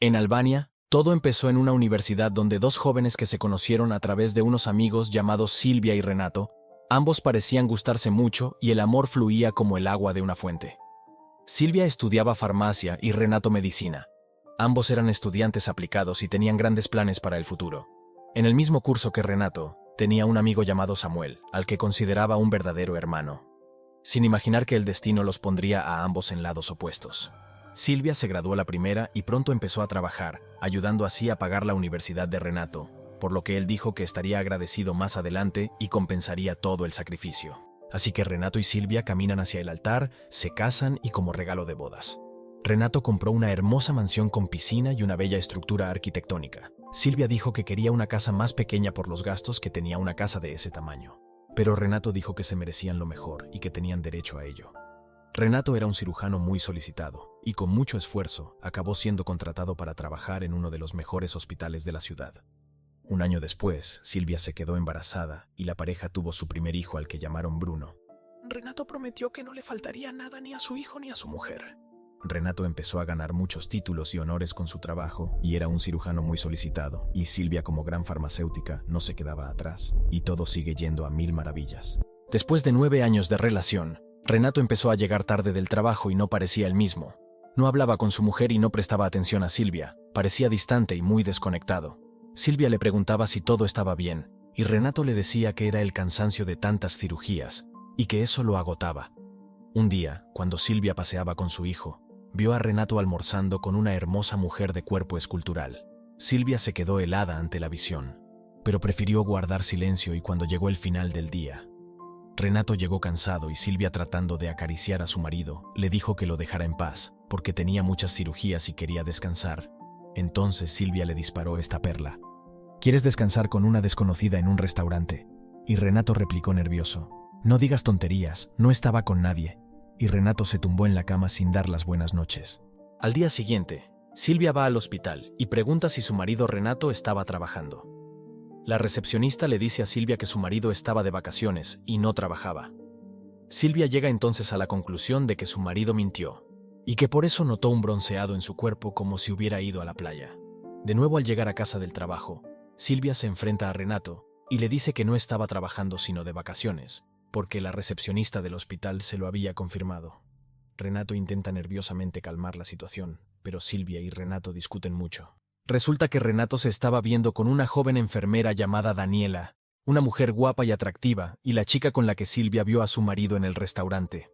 En Albania, todo empezó en una universidad donde dos jóvenes que se conocieron a través de unos amigos llamados Silvia y Renato, ambos parecían gustarse mucho y el amor fluía como el agua de una fuente. Silvia estudiaba farmacia y Renato medicina. Ambos eran estudiantes aplicados y tenían grandes planes para el futuro. En el mismo curso que Renato, tenía un amigo llamado Samuel, al que consideraba un verdadero hermano, sin imaginar que el destino los pondría a ambos en lados opuestos. Silvia se graduó la primera y pronto empezó a trabajar, ayudando así a pagar la universidad de Renato, por lo que él dijo que estaría agradecido más adelante y compensaría todo el sacrificio. Así que Renato y Silvia caminan hacia el altar, se casan y como regalo de bodas. Renato compró una hermosa mansión con piscina y una bella estructura arquitectónica. Silvia dijo que quería una casa más pequeña por los gastos que tenía una casa de ese tamaño. Pero Renato dijo que se merecían lo mejor y que tenían derecho a ello. Renato era un cirujano muy solicitado y con mucho esfuerzo acabó siendo contratado para trabajar en uno de los mejores hospitales de la ciudad. Un año después, Silvia se quedó embarazada y la pareja tuvo su primer hijo al que llamaron Bruno. Renato prometió que no le faltaría nada ni a su hijo ni a su mujer. Renato empezó a ganar muchos títulos y honores con su trabajo y era un cirujano muy solicitado, y Silvia como gran farmacéutica no se quedaba atrás, y todo sigue yendo a mil maravillas. Después de 9 años de relación, Renato empezó a llegar tarde del trabajo y no parecía el mismo. No hablaba con su mujer y no prestaba atención a Silvia, parecía distante y muy desconectado. Silvia le preguntaba si todo estaba bien, y Renato le decía que era el cansancio de tantas cirugías, y que eso lo agotaba. Un día, cuando Silvia paseaba con su hijo, vio a Renato almorzando con una hermosa mujer de cuerpo escultural. Silvia se quedó helada ante la visión, pero prefirió guardar silencio y cuando llegó el final del día, Renato llegó cansado y Silvia, tratando de acariciar a su marido, le dijo que lo dejara en paz, porque tenía muchas cirugías y quería descansar. Entonces Silvia le disparó esta perla. ¿Quieres descansar con una desconocida en un restaurante? Y Renato replicó nervioso. No digas tonterías, no estaba con nadie. Y Renato se tumbó en la cama sin dar las buenas noches. Al día siguiente, Silvia va al hospital y pregunta si su marido Renato estaba trabajando. La recepcionista le dice a Silvia que su marido estaba de vacaciones y no trabajaba. Silvia llega entonces a la conclusión de que su marido mintió, y que por eso notó un bronceado en su cuerpo como si hubiera ido a la playa. De nuevo, al llegar a casa del trabajo, Silvia se enfrenta a Renato y le dice que no estaba trabajando sino de vacaciones, porque la recepcionista del hospital se lo había confirmado. Renato intenta nerviosamente calmar la situación, pero Silvia y Renato discuten mucho. Resulta que Renato se estaba viendo con una joven enfermera llamada Daniela, una mujer guapa y atractiva, y la chica con la que Silvia vio a su marido en el restaurante.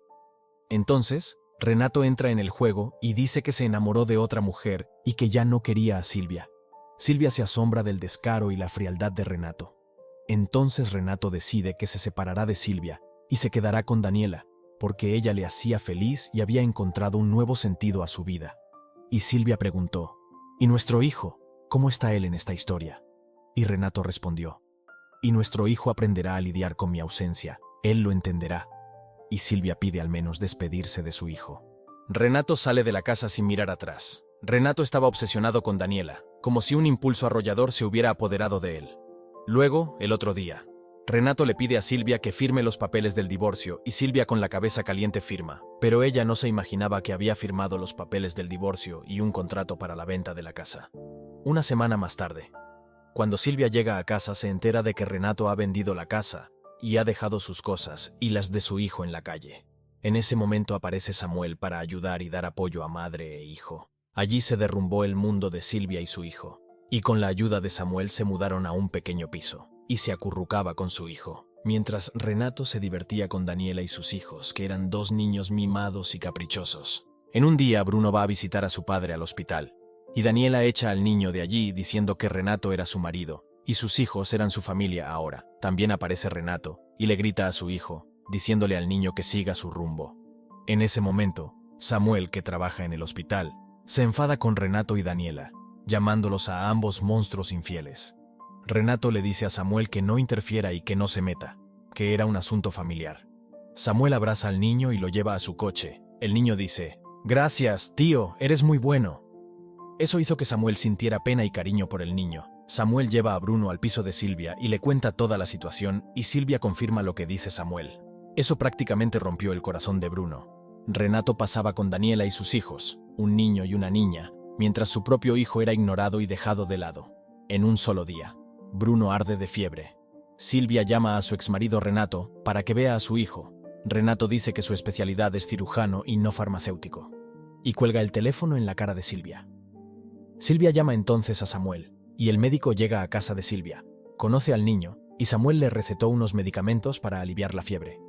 Entonces, Renato entra en el juego y dice que se enamoró de otra mujer y que ya no quería a Silvia. Silvia se asombra del descaro y la frialdad de Renato. Entonces Renato decide que se separará de Silvia y se quedará con Daniela, porque ella le hacía feliz y había encontrado un nuevo sentido a su vida. Y Silvia preguntó, ¿y nuestro hijo? ¿Cómo está él en esta historia? Y Renato respondió, y nuestro hijo aprenderá a lidiar con mi ausencia, él lo entenderá. Y Silvia pide al menos despedirse de su hijo. Renato sale de la casa sin mirar atrás. Renato estaba obsesionado con Daniela, como si un impulso arrollador se hubiera apoderado de él. Luego, el otro día, Renato le pide a Silvia que firme los papeles del divorcio y Silvia con la cabeza caliente firma, pero ella no se imaginaba que había firmado los papeles del divorcio y un contrato para la venta de la casa. Una semana más tarde, cuando Silvia llega a casa, se entera de que Renato ha vendido la casa y ha dejado sus cosas y las de su hijo en la calle. En ese momento aparece Samuel para ayudar y dar apoyo a madre e hijo. Allí se derrumbó el mundo de Silvia y su hijo, y con la ayuda de Samuel se mudaron a un pequeño piso, y se acurrucaba con su hijo, mientras Renato se divertía con Daniela y sus hijos, que eran 2 niños mimados y caprichosos. En un día, Bruno va a visitar a su padre al hospital, y Daniela echa al niño de allí diciendo que Renato era su marido, y sus hijos eran su familia ahora. También aparece Renato, y le grita a su hijo, diciéndole al niño que siga su rumbo. En ese momento, Samuel, que trabaja en el hospital, se enfada con Renato y Daniela, llamándolos a ambos monstruos infieles. Renato le dice a Samuel que no interfiera y que no se meta, que era un asunto familiar. Samuel abraza al niño y lo lleva a su coche. El niño dice, «Gracias, tío, eres muy bueno». Eso hizo que Samuel sintiera pena y cariño por el niño. Samuel lleva a Bruno al piso de Silvia y le cuenta toda la situación, y Silvia confirma lo que dice Samuel. Eso prácticamente rompió el corazón de Bruno. Renato pasaba con Daniela y sus hijos, un niño y una niña, mientras su propio hijo era ignorado y dejado de lado. En un solo día, Bruno arde de fiebre. Silvia llama a su exmarido Renato para que vea a su hijo. Renato dice que su especialidad es cirujano y no farmacéutico, y cuelga el teléfono en la cara de Silvia. Silvia llama entonces a Samuel, y el médico llega a casa de Silvia, conoce al niño, y Samuel le recetó unos medicamentos para aliviar la fiebre.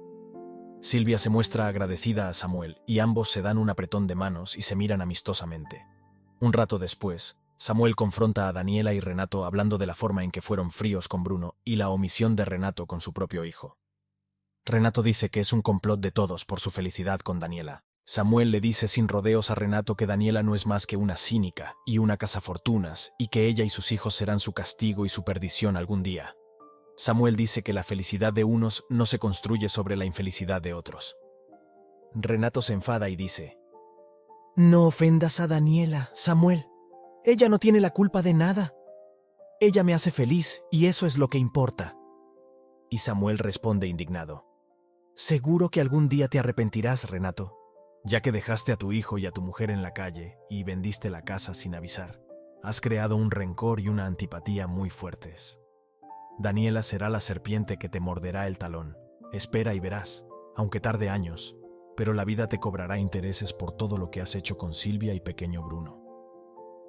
Silvia se muestra agradecida a Samuel, y ambos se dan un apretón de manos y se miran amistosamente. Un rato después, Samuel confronta a Daniela y Renato hablando de la forma en que fueron fríos con Bruno y la omisión de Renato con su propio hijo. Renato dice que es un complot de todos por su felicidad con Daniela. Samuel le dice sin rodeos a Renato que Daniela no es más que una cínica y una cazafortunas y que ella y sus hijos serán su castigo y su perdición algún día. Samuel dice que la felicidad de unos no se construye sobre la infelicidad de otros. Renato se enfada y dice: «No ofendas a Daniela, Samuel. Ella no tiene la culpa de nada. Ella me hace feliz y eso es lo que importa». Y Samuel responde indignado: «Seguro que algún día te arrepentirás, Renato, ya que dejaste a tu hijo y a tu mujer en la calle y vendiste la casa sin avisar. Has creado un rencor y una antipatía muy fuertes. Daniela será la serpiente que te morderá el talón. Espera y verás, aunque tarde años, pero la vida te cobrará intereses por todo lo que has hecho con Silvia y pequeño Bruno».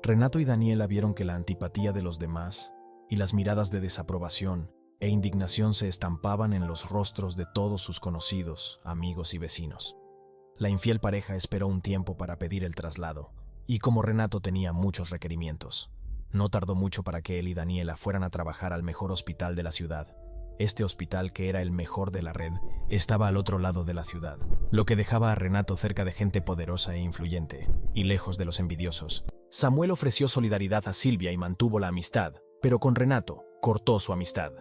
Renato y Daniela vieron que la antipatía de los demás y las miradas de desaprobación e indignación se estampaban en los rostros de todos sus conocidos, amigos y vecinos. La infiel pareja esperó un tiempo para pedir el traslado, y como Renato tenía muchos requerimientos, no tardó mucho para que él y Daniela fueran a trabajar al mejor hospital de la ciudad. Este hospital, que era el mejor de la red, estaba al otro lado de la ciudad, lo que dejaba a Renato cerca de gente poderosa e influyente, y lejos de los envidiosos. Samuel ofreció solidaridad a Silvia y mantuvo la amistad, pero con Renato cortó su amistad.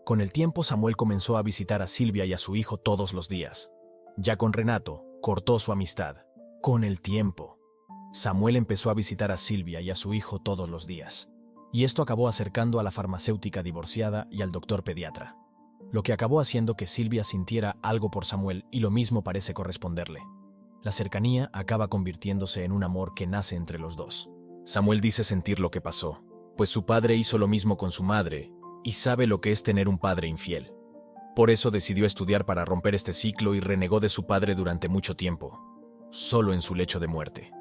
Con el tiempo, Samuel comenzó a visitar a Silvia y a su hijo todos los días. Ya con Renato, cortó su amistad. Con el tiempo, Samuel empezó a visitar a Silvia y a su hijo todos los días. Y esto acabó acercando a la farmacéutica divorciada y al doctor pediatra, lo que acabó haciendo que Silvia sintiera algo por Samuel y lo mismo parece corresponderle. La cercanía acaba convirtiéndose en un amor que nace entre los dos. Samuel dice sentir lo que pasó, pues su padre hizo lo mismo con su madre y sabe lo que es tener un padre infiel. Por eso decidió estudiar para romper este ciclo y renegó de su padre durante mucho tiempo, solo en su lecho de muerte.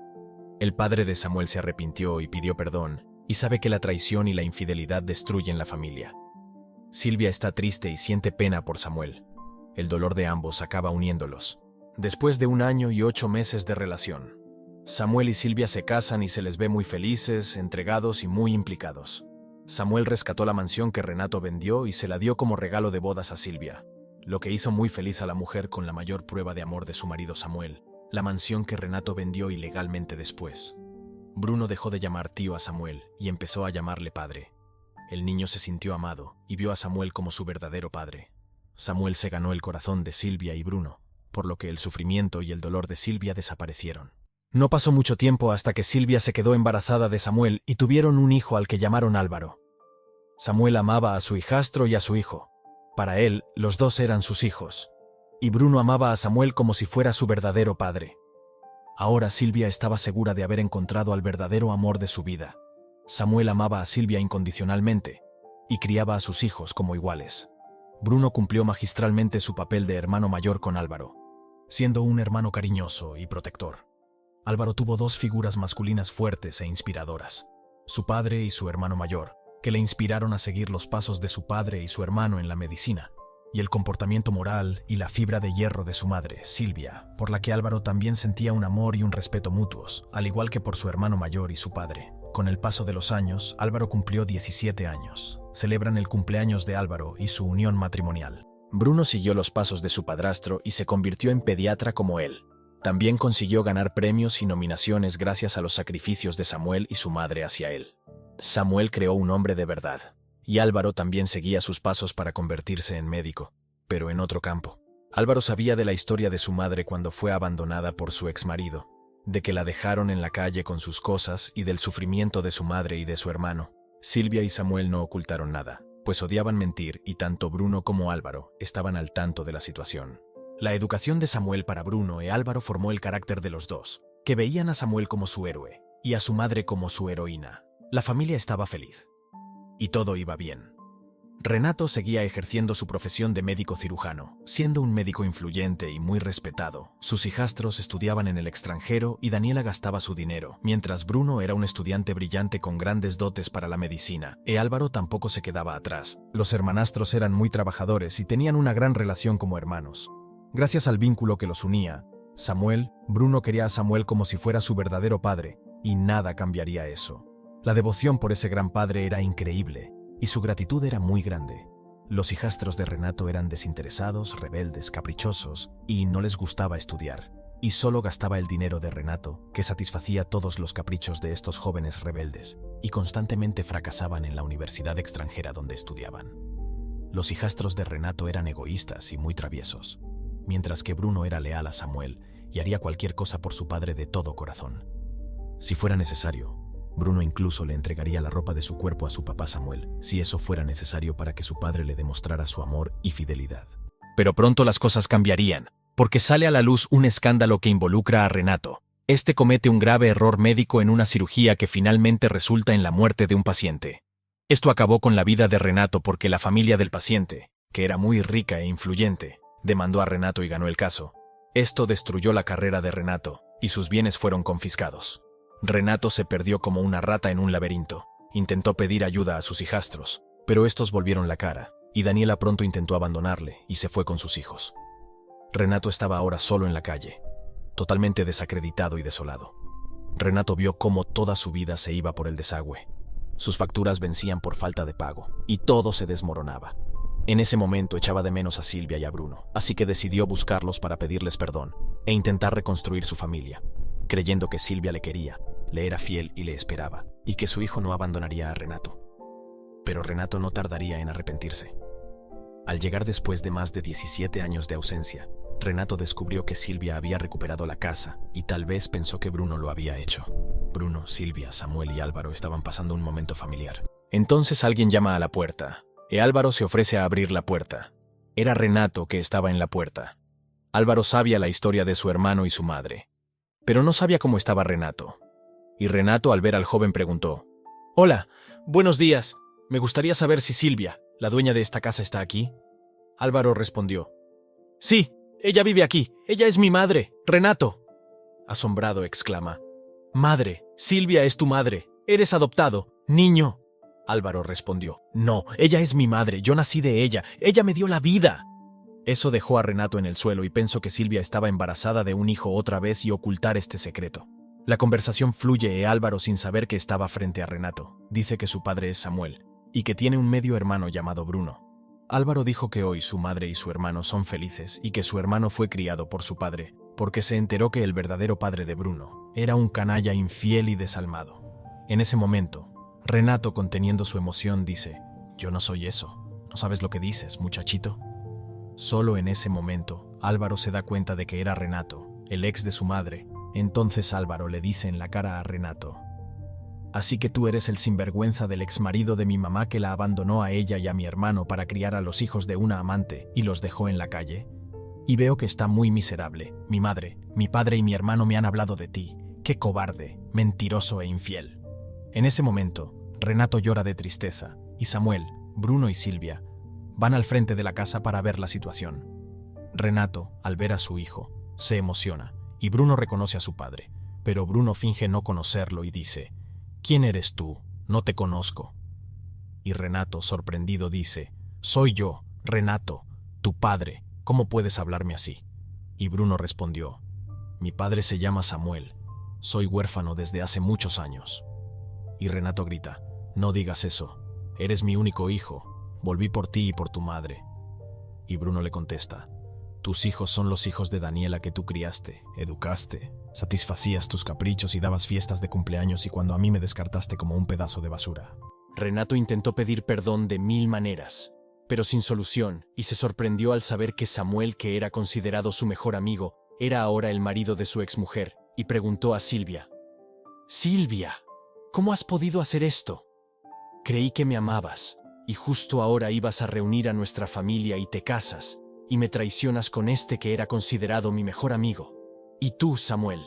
El padre de Samuel se arrepintió y pidió perdón, y sabe que la traición y la infidelidad destruyen la familia. Silvia está triste y siente pena por Samuel. El dolor de ambos acaba uniéndolos. Después de 1 año y 8 meses de relación, Samuel y Silvia se casan y se les ve muy felices, entregados y muy implicados. Samuel rescató la mansión que Renato vendió y se la dio como regalo de bodas a Silvia, lo que hizo muy feliz a la mujer con la mayor prueba de amor de su marido Samuel, la mansión que Renato vendió ilegalmente después. Bruno dejó de llamar tío a Samuel y empezó a llamarle padre. El niño se sintió amado y vio a Samuel como su verdadero padre. Samuel se ganó el corazón de Silvia y Bruno, por lo que el sufrimiento y el dolor de Silvia desaparecieron. No pasó mucho tiempo hasta que Silvia se quedó embarazada de Samuel y tuvieron un hijo al que llamaron Álvaro. Samuel amaba a su hijastro y a su hijo. Para él, los dos eran sus hijos. Y Bruno amaba a Samuel como si fuera su verdadero padre. Ahora Silvia estaba segura de haber encontrado al verdadero amor de su vida. Samuel amaba a Silvia incondicionalmente y criaba a sus hijos como iguales. Bruno cumplió magistralmente su papel de hermano mayor con Álvaro, siendo un hermano cariñoso y protector. Álvaro tuvo 2 figuras masculinas fuertes e inspiradoras, su padre y su hermano mayor, que le inspiraron a seguir los pasos de su padre y su hermano en la medicina, y el comportamiento moral y la fibra de hierro de su madre, Silvia, por la que Álvaro también sentía un amor y un respeto mutuos, al igual que por su hermano mayor y su padre. Con el paso de los años, Álvaro cumplió 17 años. Celebran el cumpleaños de Álvaro y su unión matrimonial. Bruno siguió los pasos de su padrastro y se convirtió en pediatra como él. También consiguió ganar premios y nominaciones gracias a los sacrificios de Samuel y su madre hacia él. Samuel creó un hombre de verdad, y Álvaro también seguía sus pasos para convertirse en médico, pero en otro campo. Álvaro sabía de la historia de su madre cuando fue abandonada por su exmarido, de que la dejaron en la calle con sus cosas y del sufrimiento de su madre y de su hermano. Silvia y Samuel no ocultaron nada, pues odiaban mentir y tanto Bruno como Álvaro estaban al tanto de la situación. La educación de Samuel para Bruno y Álvaro formó el carácter de los dos, que veían a Samuel como su héroe, y a su madre como su heroína. La familia estaba feliz. Y todo iba bien. Renato seguía ejerciendo su profesión de médico cirujano, siendo un médico influyente y muy respetado. Sus hijastros estudiaban en el extranjero y Daniela gastaba su dinero, mientras Bruno era un estudiante brillante con grandes dotes para la medicina, y Álvaro tampoco se quedaba atrás. Los hermanastros eran muy trabajadores y tenían una gran relación como hermanos. Gracias al vínculo que los unía, Bruno quería a Samuel como si fuera su verdadero padre, y nada cambiaría eso. La devoción por ese gran padre era increíble, y su gratitud era muy grande. Los hijastros de Renato eran desinteresados, rebeldes, caprichosos, y no les gustaba estudiar. Y solo gastaba el dinero de Renato, que satisfacía todos los caprichos de estos jóvenes rebeldes, y constantemente fracasaban en la universidad extranjera donde estudiaban. Los hijastros de Renato eran egoístas y muy traviesos, mientras que Bruno era leal a Samuel y haría cualquier cosa por su padre de todo corazón. Si fuera necesario, Bruno incluso le entregaría la ropa de su cuerpo a su papá Samuel, si eso fuera necesario para que su padre le demostrara su amor y fidelidad. Pero pronto las cosas cambiarían, porque sale a la luz un escándalo que involucra a Renato. Este comete un grave error médico en una cirugía que finalmente resulta en la muerte de un paciente. Esto acabó con la vida de Renato porque la familia del paciente, que era muy rica e influyente, demandó a Renato y ganó el caso. Esto destruyó la carrera de Renato, y sus bienes fueron confiscados. Renato se perdió como una rata en un laberinto. Intentó pedir ayuda a sus hijastros, pero estos volvieron la cara, y Daniela pronto intentó abandonarle y se fue con sus hijos. Renato estaba ahora solo en la calle, totalmente desacreditado y desolado. Renato vio cómo toda su vida se iba por el desagüe. Sus facturas vencían por falta de pago, y todo se desmoronaba. En ese momento echaba de menos a Silvia y a Bruno, así que decidió buscarlos para pedirles perdón e intentar reconstruir su familia, creyendo que Silvia le quería, le era fiel y le esperaba, y que su hijo no abandonaría a Renato. Pero Renato no tardaría en arrepentirse. Al llegar después de más de 17 años de ausencia, Renato descubrió que Silvia había recuperado la casa y tal vez pensó que Bruno lo había hecho. Bruno, Silvia, Samuel y Álvaro estaban pasando un momento familiar. Entonces alguien llama a la puerta, y Álvaro se ofrece a abrir la puerta. Era Renato que estaba en la puerta. Álvaro sabía la historia de su hermano y su madre, pero no sabía cómo estaba Renato. Y Renato, al ver al joven, preguntó: «Hola, buenos días. Me gustaría saber si Silvia, la dueña de esta casa, está aquí». Álvaro respondió: «Sí, ella vive aquí. Ella es mi madre, Renato». Asombrado exclama: «Madre, Silvia es tu madre. Eres adoptado, niño». Álvaro respondió: «No, ella es mi madre. Yo nací de ella. Ella me dio la vida». Eso dejó a Renato en el suelo y pensó que Silvia estaba embarazada de un hijo otra vez y ocultar este secreto. La conversación fluye y Álvaro, sin saber que estaba frente a Renato, dice que su padre es Samuel y que tiene un medio hermano llamado Bruno. Álvaro dijo que hoy su madre y su hermano son felices y que su hermano fue criado por su padre, porque se enteró que el verdadero padre de Bruno era un canalla infiel y desalmado. En ese momento, Renato, conteniendo su emoción, dice: «Yo no soy eso. ¿No sabes lo que dices, muchachito?». Solo en ese momento, Álvaro se da cuenta de que era Renato, el ex de su madre. Entonces Álvaro le dice en la cara a Renato: «Así que tú eres el sinvergüenza del exmarido de mi mamá que la abandonó a ella y a mi hermano para criar a los hijos de una amante y los dejó en la calle. Y veo que está muy miserable. Mi madre, mi padre y mi hermano me han hablado de ti. ¡Qué cobarde, mentiroso e infiel!». En ese momento, Renato llora de tristeza, y Samuel, Bruno y Silvia van al frente de la casa para ver la situación. Renato, al ver a su hijo, se emociona, y Bruno reconoce a su padre, pero Bruno finge no conocerlo y dice: «¿Quién eres tú? No te conozco». Y Renato, sorprendido, dice: «Soy yo, Renato, tu padre. ¿Cómo puedes hablarme así?». Y Bruno respondió: «Mi padre se llama Samuel. Soy huérfano desde hace muchos años». Y Renato grita: «No digas eso. Eres mi único hijo. Volví por ti y por tu madre». Y Bruno le contesta: «Tus hijos son los hijos de Daniela que tú criaste, educaste, satisfacías tus caprichos y dabas fiestas de cumpleaños, y cuando a mí me descartaste como un pedazo de basura». Renato intentó pedir perdón de 1000 maneras, pero sin solución, y se sorprendió al saber que Samuel, que era considerado su mejor amigo, era ahora el marido de su exmujer, y preguntó a Silvia: «Silvia, ¿cómo has podido hacer esto? Creí que me amabas, y justo ahora ibas a reunir a nuestra familia y te casas, y me traicionas con este que era considerado mi mejor amigo. Y tú, Samuel,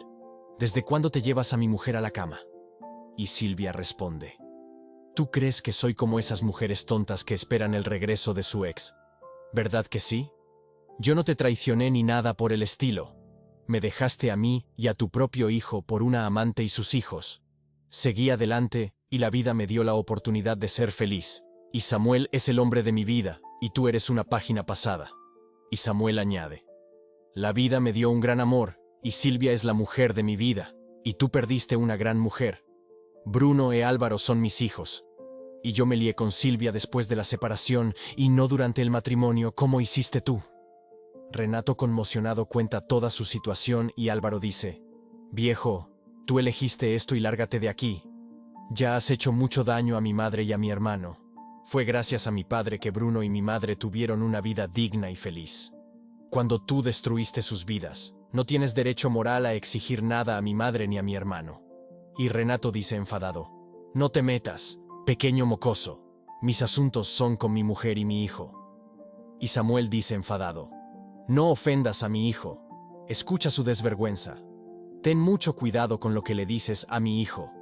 ¿desde cuándo te llevas a mi mujer a la cama?». Y Silvia responde: ¿Tú crees que soy como esas mujeres tontas que esperan el regreso de su ex? ¿Verdad que sí? Yo no te traicioné ni nada por el estilo. Me dejaste a mí y a tu propio hijo por una amante y sus hijos. Seguí adelante y la vida me dio la oportunidad de ser feliz. Y Samuel es el hombre de mi vida, y tú eres una página pasada. Y Samuel añade: La vida me dio un gran amor, y Silvia es la mujer de mi vida, y tú perdiste una gran mujer. Bruno e Álvaro son mis hijos. Y yo me lié con Silvia después de la separación, y no durante el matrimonio, como hiciste tú. Renato conmocionado cuenta toda su situación y Álvaro dice: Viejo, tú elegiste esto y lárgate de aquí. Ya has hecho mucho daño a mi madre y a mi hermano. Fue gracias a mi padre que Bruno y mi madre tuvieron una vida digna y feliz. Cuando tú destruiste sus vidas, no tienes derecho moral a exigir nada a mi madre ni a mi hermano. Y Renato dice enfadado: No te metas, pequeño mocoso. Mis asuntos son con mi mujer y mi hijo. Y Samuel dice enfadado: No ofendas a mi hijo. Escucha su desvergüenza. Ten mucho cuidado con lo que le dices a mi hijo.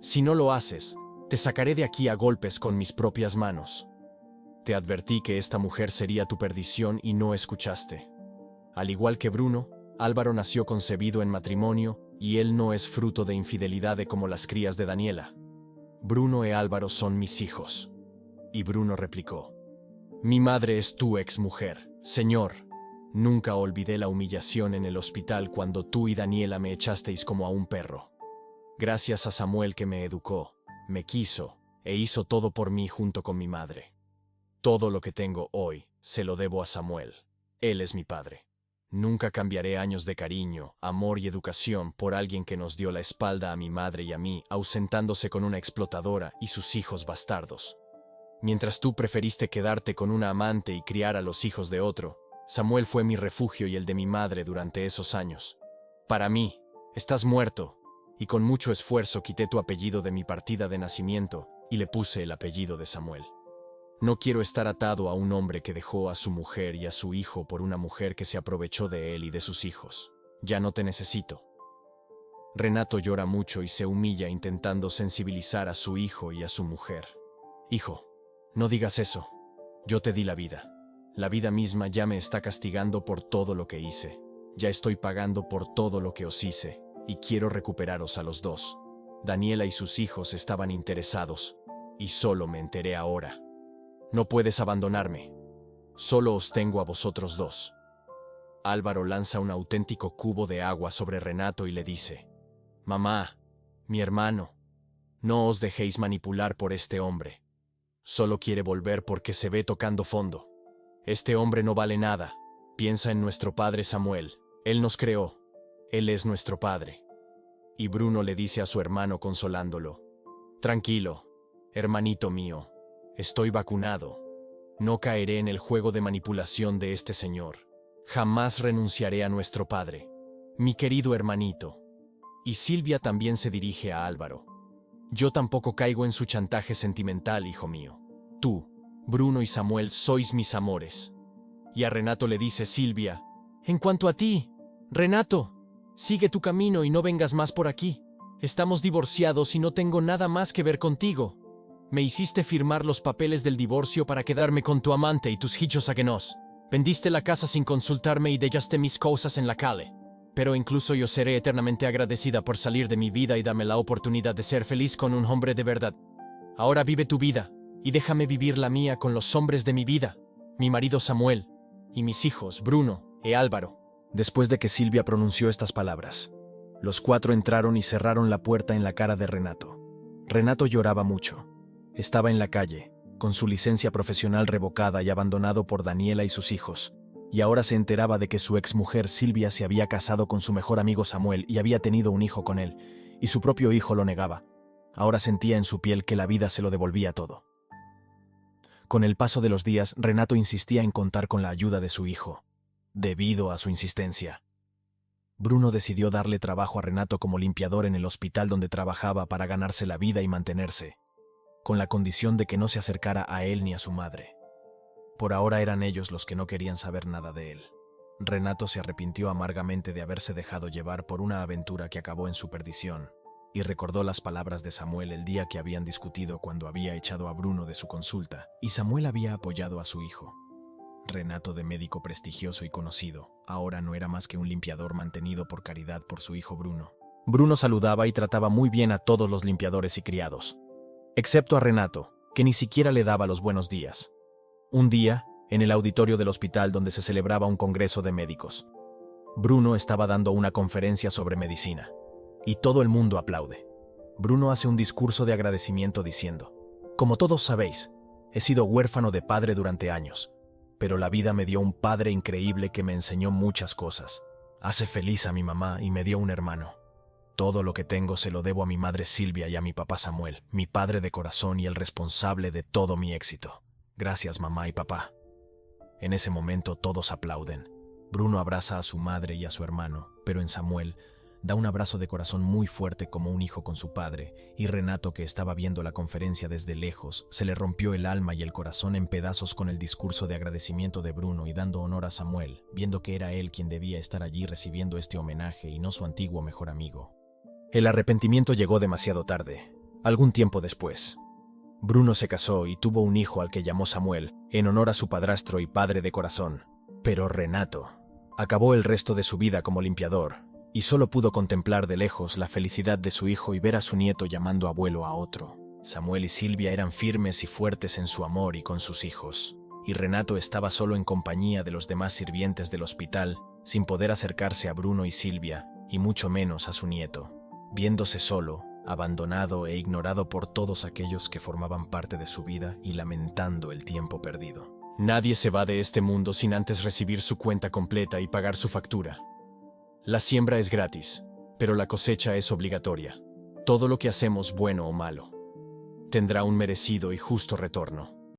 Si no lo haces, te sacaré de aquí a golpes con mis propias manos. Te advertí que esta mujer sería tu perdición y no escuchaste. Al igual que Bruno, Álvaro nació concebido en matrimonio y él no es fruto de infidelidad como las crías de Daniela. Bruno y Álvaro son mis hijos. Y Bruno replicó: Mi madre es tu exmujer, señor. Nunca olvidé la humillación en el hospital cuando tú y Daniela me echasteis como a un perro. Gracias a Samuel que me educó, me quiso e hizo todo por mí junto con mi madre. Todo lo que tengo hoy se lo debo a Samuel. Él es mi padre. Nunca cambiaré años de cariño, amor y educación por alguien que nos dio la espalda a mi madre y a mí, ausentándose con una explotadora y sus hijos bastardos. Mientras tú preferiste quedarte con una amante y criar a los hijos de otro, Samuel fue mi refugio y el de mi madre durante esos años. Para mí, estás muerto. Y con mucho esfuerzo quité tu apellido de mi partida de nacimiento y le puse el apellido de Samuel. No quiero estar atado a un hombre que dejó a su mujer y a su hijo por una mujer que se aprovechó de él y de sus hijos. Ya no te necesito. Renato llora mucho y se humilla intentando sensibilizar a su hijo y a su mujer. Hijo, no digas eso. Yo te di la vida. La vida misma ya me está castigando por todo lo que hice. Ya estoy pagando por todo lo que os hice. Y quiero recuperaros a los dos. Daniela y sus hijos estaban interesados, y solo me enteré ahora. No puedes abandonarme. Solo os tengo a vosotros dos. Álvaro lanza un auténtico cubo de agua sobre Renato y le dice: Mamá, mi hermano, no os dejéis manipular por este hombre. Solo quiere volver porque se ve tocando fondo. Este hombre no vale nada. Piensa en nuestro padre Samuel. Él nos creó. Él es nuestro padre. Y Bruno le dice a su hermano consolándolo: Tranquilo, hermanito mío, estoy vacunado. No caeré en el juego de manipulación de este señor. Jamás renunciaré a nuestro padre. Mi querido hermanito. Y Silvia también se dirige a Álvaro: Yo tampoco caigo en su chantaje sentimental, hijo mío. Tú, Bruno y Samuel sois mis amores. Y a Renato le dice Silvia: En cuanto a ti, Renato, sigue tu camino y no vengas más por aquí. Estamos divorciados y no tengo nada más que ver contigo. Me hiciste firmar los papeles del divorcio para quedarme con tu amante y tus hijos ajenos. Vendiste la casa sin consultarme y dejaste mis cosas en la calle. Pero incluso yo seré eternamente agradecida por salir de mi vida y darme la oportunidad de ser feliz con un hombre de verdad. Ahora vive tu vida y déjame vivir la mía con los hombres de mi vida, mi marido Samuel y mis hijos Bruno y Álvaro. Después de que Silvia pronunció estas palabras, los cuatro entraron y cerraron la puerta en la cara de Renato. Renato lloraba mucho. Estaba en la calle, con su licencia profesional revocada y abandonado por Daniela y sus hijos, y ahora se enteraba de que su exmujer Silvia se había casado con su mejor amigo Samuel y había tenido un hijo con él, y su propio hijo lo negaba. Ahora sentía en su piel que la vida se lo devolvía todo. Con el paso de los días, Renato insistía en contar con la ayuda de su hijo, debido a su insistencia. Bruno decidió darle trabajo a Renato como limpiador en el hospital donde trabajaba para ganarse la vida y mantenerse, con la condición de que no se acercara a él ni a su madre. Por ahora eran ellos los que no querían saber nada de él. Renato se arrepintió amargamente de haberse dejado llevar por una aventura que acabó en su perdición, y recordó las palabras de Samuel el día que habían discutido cuando había echado a Bruno de su consulta, y Samuel había apoyado a su hijo. Renato, de médico prestigioso y conocido, ahora no era más que un limpiador mantenido por caridad por su hijo Bruno. Bruno saludaba y trataba muy bien a todos los limpiadores y criados, excepto a Renato, que ni siquiera le daba los buenos días. Un día, en el auditorio del hospital donde se celebraba un congreso de médicos, Bruno estaba dando una conferencia sobre medicina, y todo el mundo aplaude. Bruno hace un discurso de agradecimiento diciendo: «Como todos sabéis, he sido huérfano de padre durante años, pero la vida me dio un padre increíble que me enseñó muchas cosas. Hace feliz a mi mamá y me dio un hermano. Todo lo que tengo se lo debo a mi madre Silvia y a mi papá Samuel, mi padre de corazón y el responsable de todo mi éxito. Gracias, mamá y papá». En ese momento todos aplauden. Bruno abraza a su madre y a su hermano, pero en Samuel da un abrazo de corazón muy fuerte como un hijo con su padre, y Renato, que estaba viendo la conferencia desde lejos, se le rompió el alma y el corazón en pedazos con el discurso de agradecimiento de Bruno y dando honor a Samuel, viendo que era él quien debía estar allí recibiendo este homenaje y no su antiguo mejor amigo. El arrepentimiento llegó demasiado tarde. Algún tiempo después, Bruno se casó y tuvo un hijo al que llamó Samuel, en honor a su padrastro y padre de corazón. Pero Renato acabó el resto de su vida como limpiador, y solo pudo contemplar de lejos la felicidad de su hijo y ver a su nieto llamando abuelo a otro. Samuel y Silvia eran firmes y fuertes en su amor y con sus hijos, y Renato estaba solo en compañía de los demás sirvientes del hospital, sin poder acercarse a Bruno y Silvia, y mucho menos a su nieto, viéndose solo, abandonado e ignorado por todos aquellos que formaban parte de su vida y lamentando el tiempo perdido. Nadie se va de este mundo sin antes recibir su cuenta completa y pagar su factura. La siembra es gratis, pero la cosecha es obligatoria. Todo lo que hacemos, bueno o malo, tendrá un merecido y justo retorno.